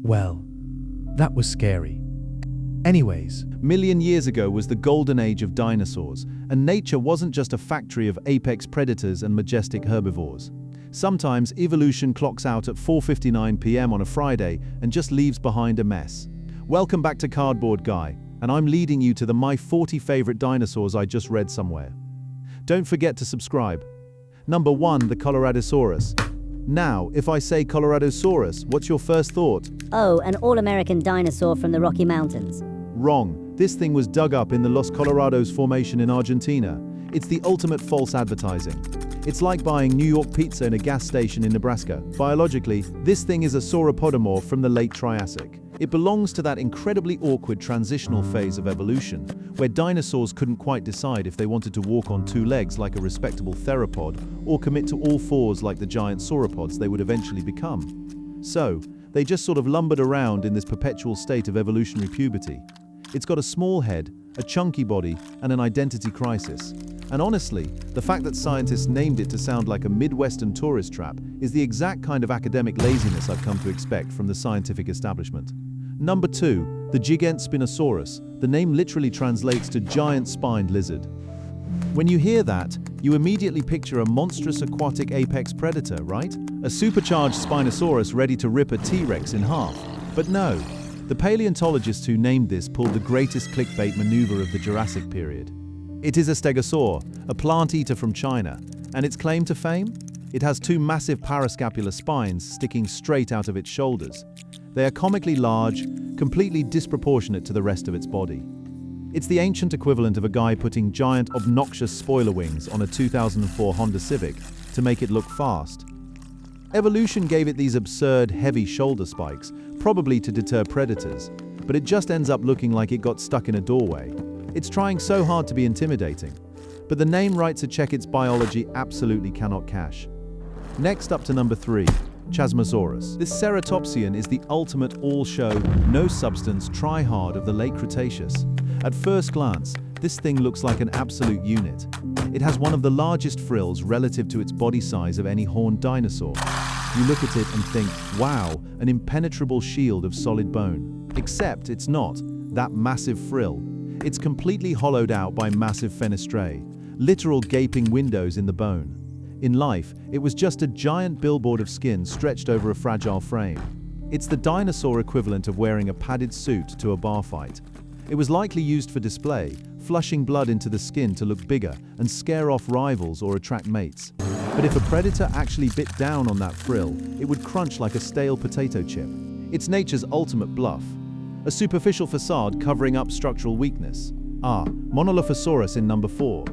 Well, that was scary. Anyways, Million years ago was the golden age of dinosaurs, and nature wasn't just a factory of apex predators and majestic herbivores. Sometimes evolution clocks out at 4:59 p.m. on a Friday and just leaves behind a mess. Welcome back to Cardboard Guy, and I'm leading you to the My 40 Favorite Dinosaurs I just read somewhere. Don't forget to subscribe. Number 1, the Coloradisaurus. Now, if I say Coloradisaurus, what's your first thought? Oh, an all-American dinosaur from the Rocky Mountains. Wrong. This thing was dug up in the Los Colorados Formation in Argentina. It's the ultimate false advertising. It's like buying New York pizza in a gas station in Nebraska. Biologically, this thing is a sauropodomorph from the late Triassic. It belongs to that incredibly awkward transitional phase of evolution, where dinosaurs couldn't quite decide if they wanted to walk on two legs like a respectable theropod, or commit to all fours like the giant sauropods they would eventually become. So, they just sort of lumbered around in this perpetual state of evolutionary puberty. It's got a small head, a chunky body, and an identity crisis. And honestly, the fact that scientists named it to sound like a Midwestern tourist trap is the exact kind of academic laziness I've come to expect from the scientific establishment. Number 2, the Gigantspinosaurus. The name literally translates to giant-spined lizard. When you hear that, you immediately picture a monstrous aquatic apex predator, right? A supercharged Spinosaurus ready to rip a T-Rex in half. But no, the paleontologists who named this pulled the greatest clickbait maneuver of the Jurassic period. It is a stegosaur, a plant eater from China, and its claim to fame? It has 2 massive parascapular spines sticking straight out of its shoulders. They are comically large, completely disproportionate to the rest of its body. It's the ancient equivalent of a guy putting giant, obnoxious spoiler wings on a 2004 Honda Civic to make it look fast. Evolution gave it these absurd, heavy shoulder spikes, probably to deter predators, but it just ends up looking like it got stuck in a doorway. It's trying so hard to be intimidating, but the name writes a check its biology absolutely cannot cash. Next up to number 3, Chasmosaurus. This ceratopsian is the ultimate all-show, no-substance try-hard of the late Cretaceous. At first glance, this thing looks like an absolute unit. It has one of the largest frills relative to its body size of any horned dinosaur. You look at it and think, wow, an impenetrable shield of solid bone. Except it's not that massive frill. It's completely hollowed out by massive fenestrae, literal gaping windows in the bone. In life, it was just a giant billboard of skin stretched over a fragile frame. It's the dinosaur equivalent of wearing a padded suit to a bar fight. It was likely used for display, flushing blood into the skin to look bigger and scare off rivals or attract mates. But if a predator actually bit down on that frill, it would crunch like a stale potato chip. It's nature's ultimate bluff. A superficial facade covering up structural weakness. Monolophosaurus in number 4.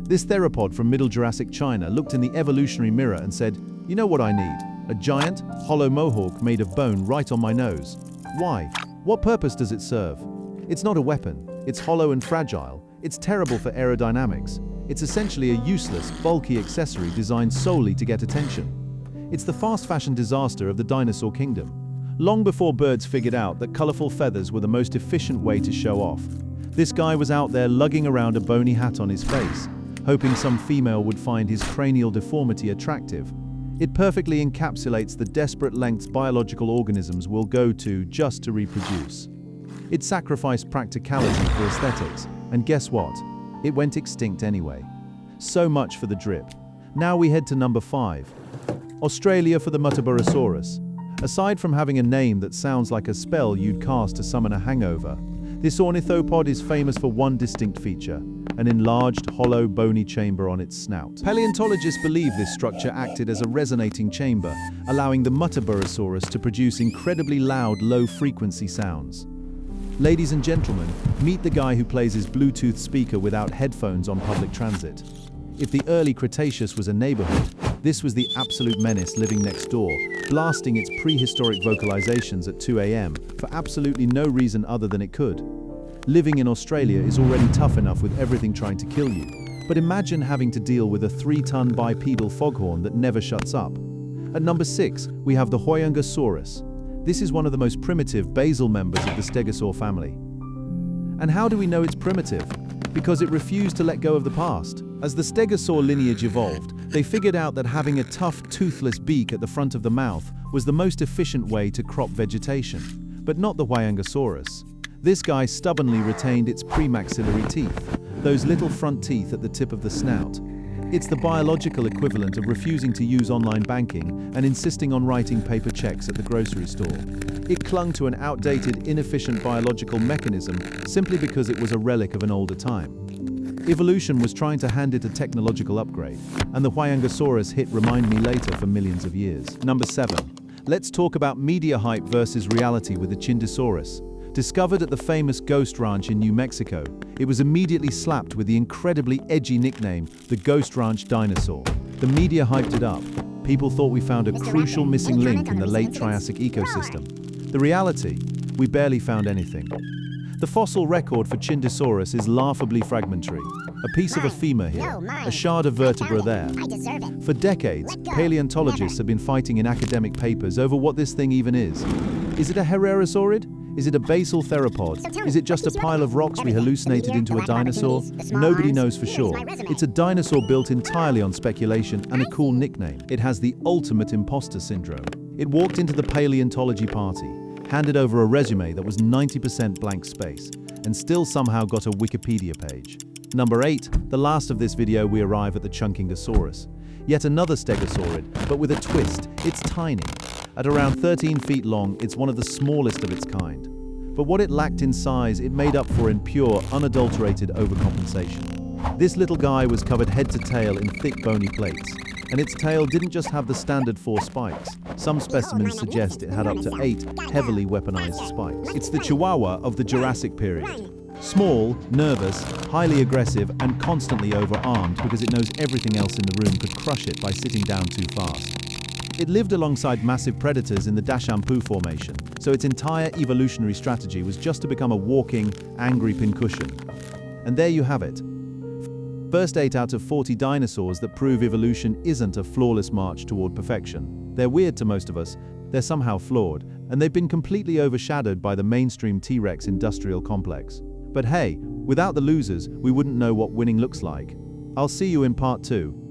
This theropod from Middle Jurassic China looked in the evolutionary mirror and said, you know what I need? A giant, hollow mohawk made of bone right on my nose. Why? What purpose does it serve? It's not a weapon. It's hollow and fragile. It's terrible for aerodynamics. It's essentially a useless, bulky accessory designed solely to get attention. It's the fast fashion disaster of the dinosaur kingdom. Long before birds figured out that colorful feathers were the most efficient way to show off, this guy was out there lugging around a bony hat on his face, hoping some female would find his cranial deformity attractive. It perfectly encapsulates the desperate lengths biological organisms will go to just to reproduce. It sacrificed practicality for aesthetics, and guess what? It went extinct anyway. So much for the drip. Now we head to number 5. Australia for the Muttaburrasaurus. Aside from having a name that sounds like a spell you'd cast to summon a hangover, this ornithopod is famous for one distinct feature: an enlarged, hollow, bony chamber on its snout. Paleontologists believe this structure acted as a resonating chamber, allowing the Muttaburrasaurus to produce incredibly loud, low-frequency sounds. Ladies and gentlemen, meet the guy who plays his Bluetooth speaker without headphones on public transit. If the early Cretaceous was a neighborhood, this was the absolute menace living next door, blasting its prehistoric vocalizations at 2 a.m. for absolutely no reason other than it could. Living in Australia is already tough enough with everything trying to kill you, but imagine having to deal with a 3-ton bipedal foghorn that never shuts up. At number 6, we have the Huayangosaurus. This is one of the most primitive basal members of the stegosaur family. And how do we know it's primitive? Because it refused to let go of the past. As the stegosaur lineage evolved, They figured out that having a tough, toothless beak at the front of the mouth was the most efficient way to crop vegetation. But not the Huayangosaurus. This guy stubbornly retained its premaxillary teeth, those little front teeth at the tip of the snout. It's the biological equivalent of refusing to use online banking and insisting on writing paper checks at the grocery store. It clung to an outdated, inefficient biological mechanism simply because it was a relic of an older time. Evolution was trying to hand it a technological upgrade, and the Huayangosaurus hit remind me later for millions of years. Number 7. Let's talk about media hype versus reality with the Chindesaurus. Discovered at the famous Ghost Ranch in New Mexico, it was immediately slapped with the incredibly edgy nickname, the Ghost Ranch Dinosaur. The media hyped it up. People thought we found a crucial missing link in the late Triassic ecosystem. The reality? We barely found anything. The fossil record for Chindesaurus is laughably fragmentary. A piece of a femur here, a shard of vertebra there. For decades, paleontologists have been fighting in academic papers over what this thing even is. Is it a Hererosaurid? Is it a basal theropod? Is it just a pile of rocks we hallucinated into a dinosaur? Nobody knows for sure. It's a dinosaur built entirely on speculation and a cool nickname. It has the ultimate imposter syndrome. It walked into the paleontology party, handed over a resume that was 90% blank space, and still somehow got a Wikipedia page. Number 8, the last of this video, we arrive at the Chungkingosaurus. Yet another stegosaurid, but with a twist. It's tiny. At around 13 feet long, it's one of the smallest of its kind. But what it lacked in size, it made up for in pure, unadulterated overcompensation. This little guy was covered head to tail in thick bony plates, and its tail didn't just have the standard 4 spikes. Some specimens suggest it had up to 8 heavily weaponized spikes. It's the Chihuahua of the Jurassic period. Small, nervous, highly aggressive, and constantly overarmed because it knows everything else in the room could crush it by sitting down too fast. It lived alongside massive predators in the Dashampu Formation, so its entire evolutionary strategy was just to become a walking, angry pincushion. And there you have it. First 8 out of 40 dinosaurs that prove evolution isn't a flawless march toward perfection. They're weird to most of us, they're somehow flawed, and they've been completely overshadowed by the mainstream T-Rex industrial complex. But hey, without the losers, we wouldn't know what winning looks like. I'll see you in part 2.